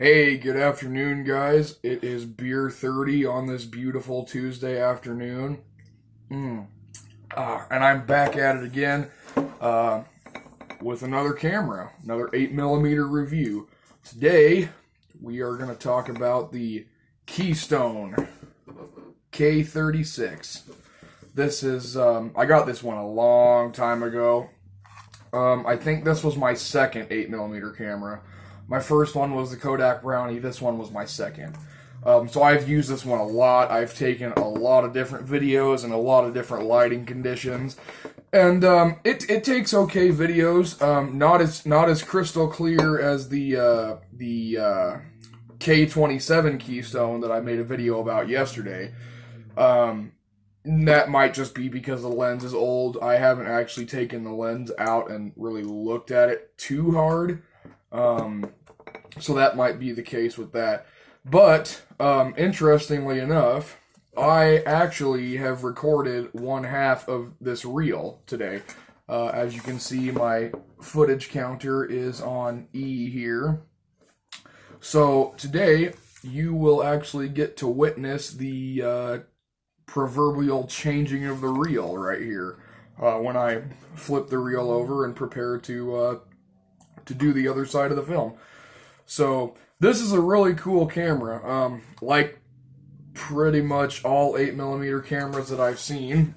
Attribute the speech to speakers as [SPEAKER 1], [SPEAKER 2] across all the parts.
[SPEAKER 1] Hey, good afternoon, guys. It is beer 30 on this beautiful Tuesday afternoon. Mm. And I'm back at it again uh, with another camera, another 8mm review. Today, we are going to talk about the Keystone K-36. This is, I got this one a long time ago. I think this was my second 8mm camera. My first one was the Kodak Brownie. This one was my second. So I've used this one a lot. I've taken a lot of different videos in a lot of different lighting conditions, and it takes okay videos. Not as crystal clear as the K-27 Keystone that I made a video about yesterday. That might just be because the lens is old. I haven't actually taken the lens out and really looked at it too hard. So that might be the case with that. But, interestingly enough, I actually have recorded one half of this reel today. As you can see, my footage counter is on E here. So today, you will actually get to witness the proverbial changing of the reel right here. When I flip the reel over and prepare to do the other side of the film. So this is a really cool camera. Like pretty much all 8mm cameras that I've seen,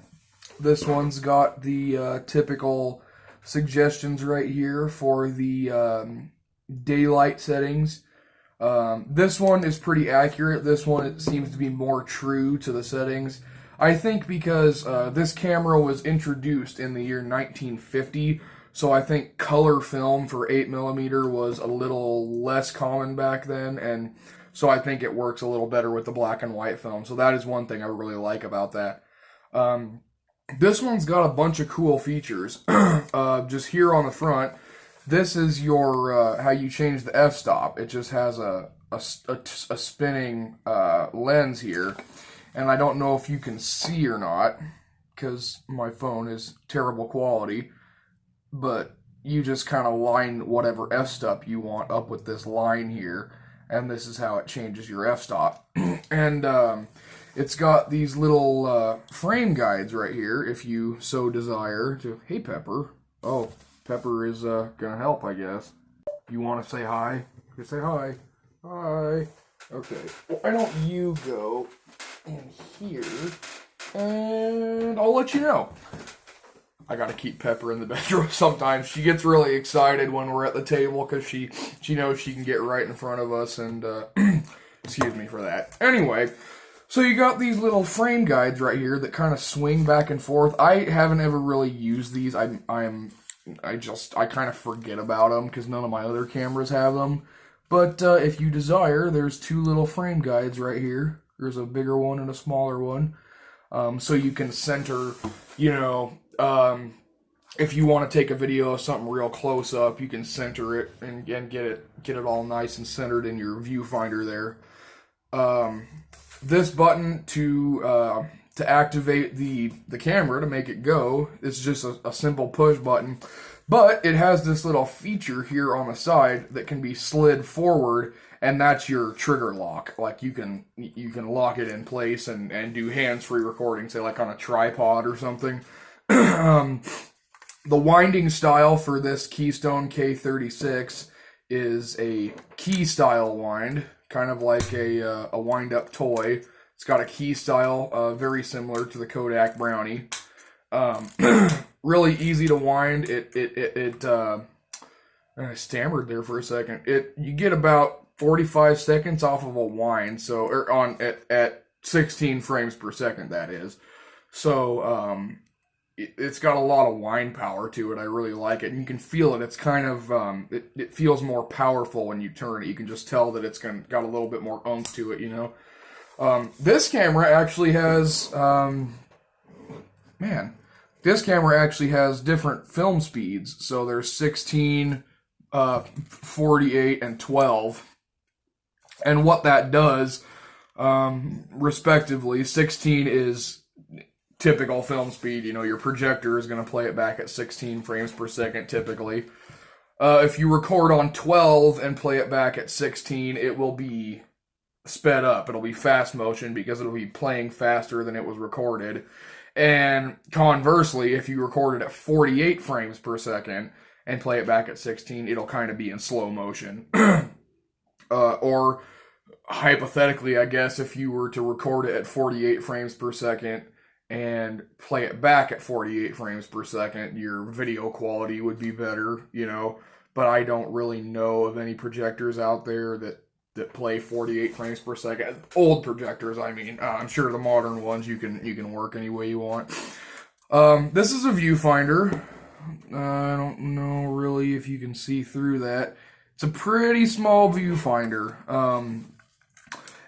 [SPEAKER 1] this one's got the typical suggestions right here for the daylight settings. This one is pretty accurate. This one, it seems to be more true to the settings. I think because this camera was introduced in the year 1950, so I think color film for 8mm was a little less common back then, and so I think it works a little better with the black and white film. So that is one thing I really like about that. This one's got a bunch of cool features. Just here on the front, this is your how you change the f-stop. It just has a spinning lens here, and I don't know if you can see or not because my phone is terrible quality. But you just kind of line whatever f-stop you want up with this line here, and this is how it changes your f-stop. And it's got these little frame guides right here, if you so desire to. Hey, Pepper. Oh, Pepper is gonna help, I guess. You want to say hi? You say hi. Hi. Okay. Why don't you go in here, and I'll let you know. I gotta keep Pepper in the bedroom sometimes. She gets really excited when we're at the table because she knows she can get right in front of us, and excuse me for that. Anyway, so you got these little frame guides right here that kind of swing back and forth. I haven't ever really used these. I kind of forget about them because none of my other cameras have them. But if you desire, there's two little frame guides right here. There's a bigger one and a smaller one. So you can center, if you want to take a video of something real close up, you can center it and get it all nice and centered in your viewfinder there. This button to activate the camera to make it go is just a simple push button, but it has this little feature here on the side that can be slid forward, and that's your trigger lock. Like you can lock it in place and do hands-free recording, say like on a tripod or something. The winding style for this Keystone K-36 is a key style wind, kind of like a wind-up toy. It's got a key style very similar to the Kodak Brownie. Really easy to wind. I stammered there for a second. You get about 45 seconds off of a wind, so at 16 frames per second, that is. So it's got a lot of wind power to it. I really like it, and you can feel it. It's kind of it feels more powerful when you turn it. You can just tell that it's got a little bit more oomph to it, This camera actually has this camera actually has different film speeds. So there's 16, 48, and 12. And what that does, respectively, 16 is typical film speed. Your projector is going to play it back at 16 frames per second typically. If you record on 12 and play it back at 16, it will be sped up. It'll be fast motion because it'll be playing faster than it was recorded. And conversely, if you record it at 48 frames per second and play it back at 16, it'll kind of be in slow motion. Or hypothetically, I guess, if you were to record it at 48 frames per second and play it back at 48 frames per second, your video quality would be better, you know. But I don't really know of any projectors out there that play 48 frames per second. Old projectors, I mean. I'm sure the modern ones you can work any way you want. This is a viewfinder. I don't know really if you can see through that. It's a pretty small viewfinder.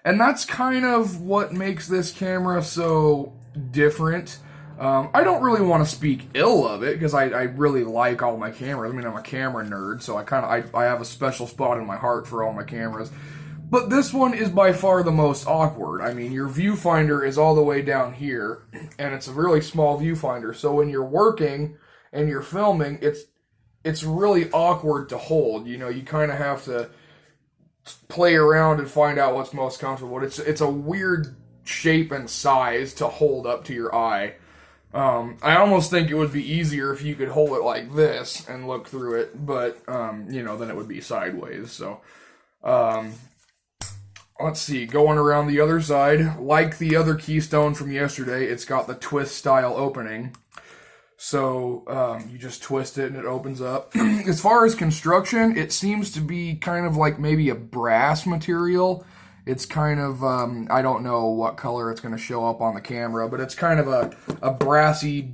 [SPEAKER 1] And that's kind of what makes this camera so different. I don't really want to speak ill of it because I really like all my cameras. I mean, I'm a camera nerd, so I have a special spot in my heart for all my cameras. But this one is by far the most awkward. I mean, your viewfinder is all the way down here, and it's a really small viewfinder. So when you're working and you're filming, it's really awkward to hold. You know, you kind of have to play around and find out what's most comfortable. It's a weird shape and size to hold up to your eye. I almost think it would be easier if you could hold it like this and look through it, but you know, then it would be sideways. So let's see, going around the other side, like the other Keystone from yesterday, it's got the twist style opening. So you just twist it and it opens up. As far as construction, it seems to be kind of like maybe a brass material. It's kind of, I don't know what color it's going to show up on the camera, but it's kind of a brassy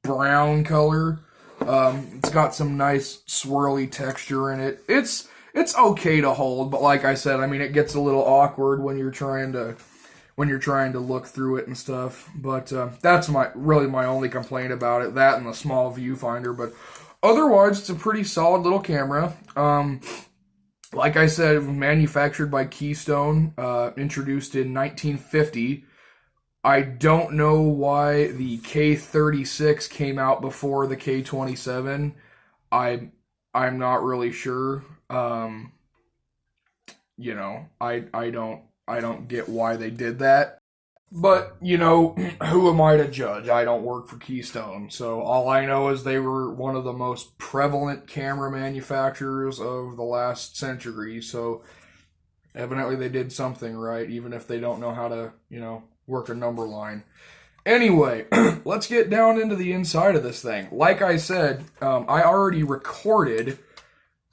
[SPEAKER 1] brown color. It's got some nice swirly texture in it. It's okay to hold, but like I said, I mean, it gets a little awkward when you're trying to look through it and stuff. But that's really my only complaint about it, that and the small viewfinder. But otherwise, it's a pretty solid little camera. Like I said, it was manufactured by Keystone, introduced in 1950. I don't know why the K-36 came out before the K-27. I'm not really sure. You know, I don't get why they did that. But, you know, who am I to judge? I don't work for Keystone. So all I know is they were one of the most prevalent camera manufacturers of the last century. So evidently they did something right, even if they don't know how to, you know, work a number line. Anyway, let's get down into the inside of this thing. Like I said, I already recorded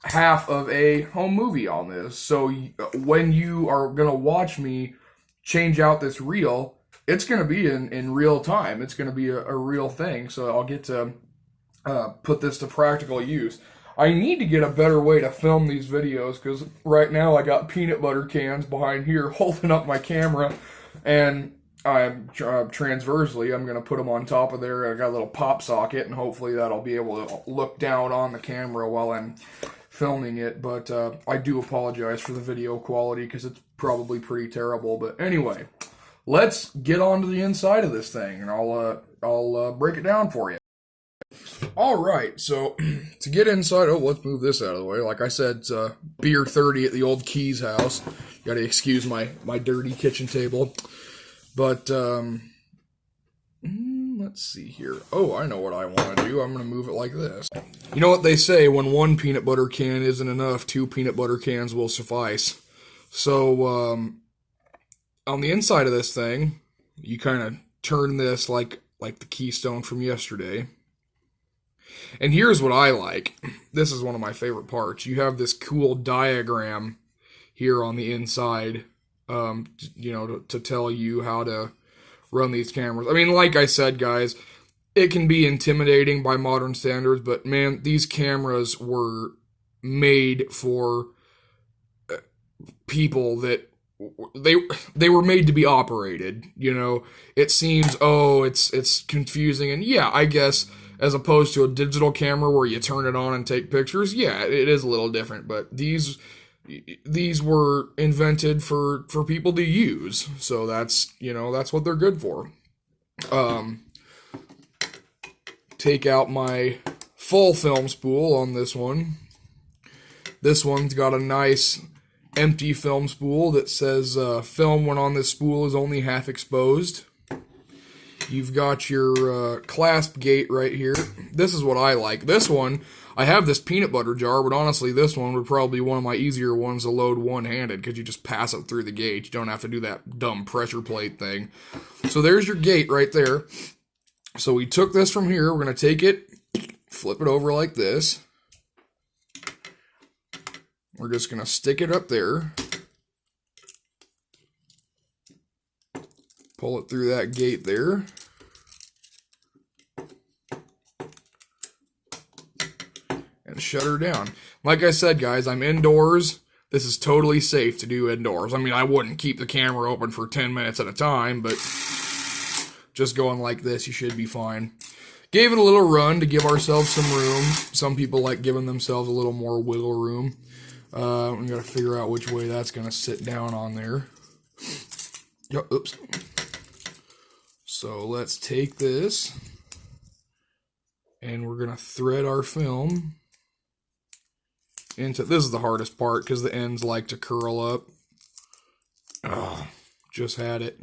[SPEAKER 1] half of a home movie on this. So when you are going to watch me change out this reel, it's going to be in real time. It's going to be a real thing. So I'll get to put this to practical use. I need to get a better way to film these videos because right now I got peanut butter cans behind here holding up my camera, and I'm transversely, I'm going to put them on top of there. I got a little pop socket, and hopefully that'll be able to look down on the camera while I'm filming it. But I do apologize for the video quality because it's probably pretty terrible. But anyway, let's get on to the inside of this thing, and I'll break it down for you. All right, so to get inside, let's move this out of the way. Like I said, it's beer 30 at the old Keys house. Got to excuse my dirty kitchen table. But let's see here. Oh, I know what I want to do. I'm going to move it like this. You know what they say, when one peanut butter can isn't enough, 2 peanut butter cans will suffice. So on the inside of this thing, you kind of turn this like the Keystone from yesterday. And here's what I like. This is one of my favorite parts. You have this cool diagram here on the inside, you know, to tell you how to run these cameras. I mean, like I said, guys, it can be intimidating by modern standards, but man, these cameras were made for people that they were made to be operated. You know, it seems, it's confusing, and yeah, I guess as opposed to a digital camera where you turn it on and take pictures, yeah, it is a little different, but these were invented for people to use, so that's what they're good for. Take out my full film spool on this one. This one's got a nice empty film spool that says film when on this spool is only half exposed. You've got your clasp gate right here. This is what I like. This one, I have this peanut butter jar, but honestly this one would probably be one of my easier ones to load one-handed because you just pass it through the gate. You don't have to do that dumb pressure plate thing. So there's your gate right there. So we took this from here. We're going to take it, flip it over like this. We're just going to stick it up there. Pull it through that gate there. And shut her down. Like I said, guys, I'm indoors. This is totally safe to do indoors. I mean, I wouldn't keep the camera open for 10 minutes at a time, but just going like this, you should be fine. Gave it a little run to give ourselves some room. Some people like giving themselves a little more wiggle room. We got to figure out which way that's going to sit down on there. Yep, oops. So let's take this, and we're going to thread our film into, this is the hardest part because the ends like to curl up. Oh, just had it.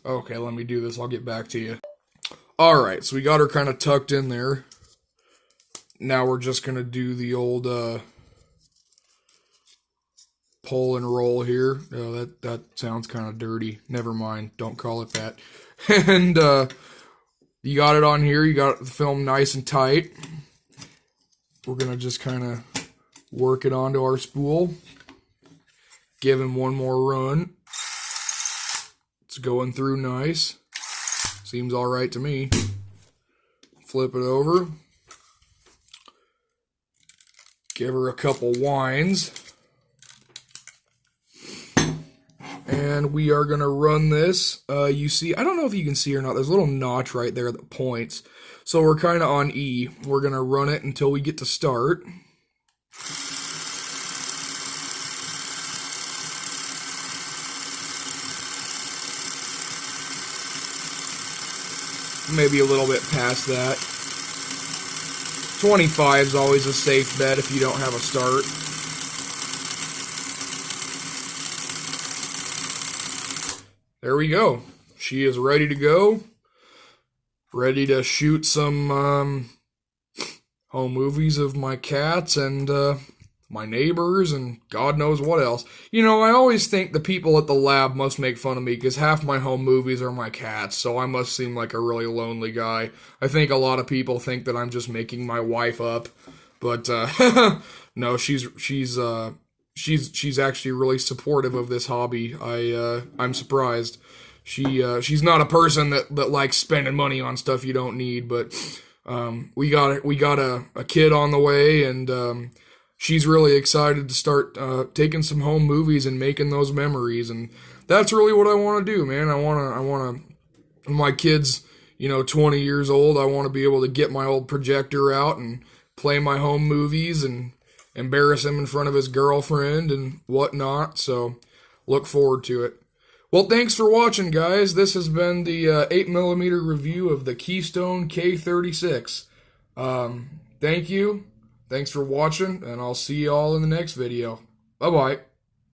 [SPEAKER 1] Okay, let me do this. I'll get back to you. Alright, so we got her kind of tucked in there. Now we're just going to do the old pull and roll here. Oh, that sounds kind of dirty. Never mind. Don't call it that. And you got it on here. You got the film nice and tight. We're going to just kind of work it onto our spool. Give him one more run. It's going through nice. Seems all right to me. Flip it over. Give her a couple winds. And we are going to run this. You see, I don't know if you can see or not. There's a little notch right there that points. So we're kind of on E. We're going to run it until we get to start. Maybe a little bit past that. 25 is always a safe bet if you don't have a start. There we go. She is ready to go. Ready to shoot some home movies of my cats and my neighbors and God knows what else. You know, I always think the people at the lab must make fun of me because half my home movies are my cats, so I must seem like a really lonely guy. I think a lot of people think that I'm just making my wife up, but no, she's actually really supportive of this hobby. I'm surprised. She's not a person that likes spending money on stuff you don't need, but we got a kid on the way, and she's really excited to start taking some home movies and making those memories, and that's really what I want to do, man. I want to, when my kid's 20 years old, I want to be able to get my old projector out and play my home movies and embarrass him in front of his girlfriend and whatnot, so look forward to it. Well, thanks for watching, guys. This has been the 8mm review of the Keystone K-36. Thank you. Thanks for watching, and I'll see you all in the next video. Bye-bye.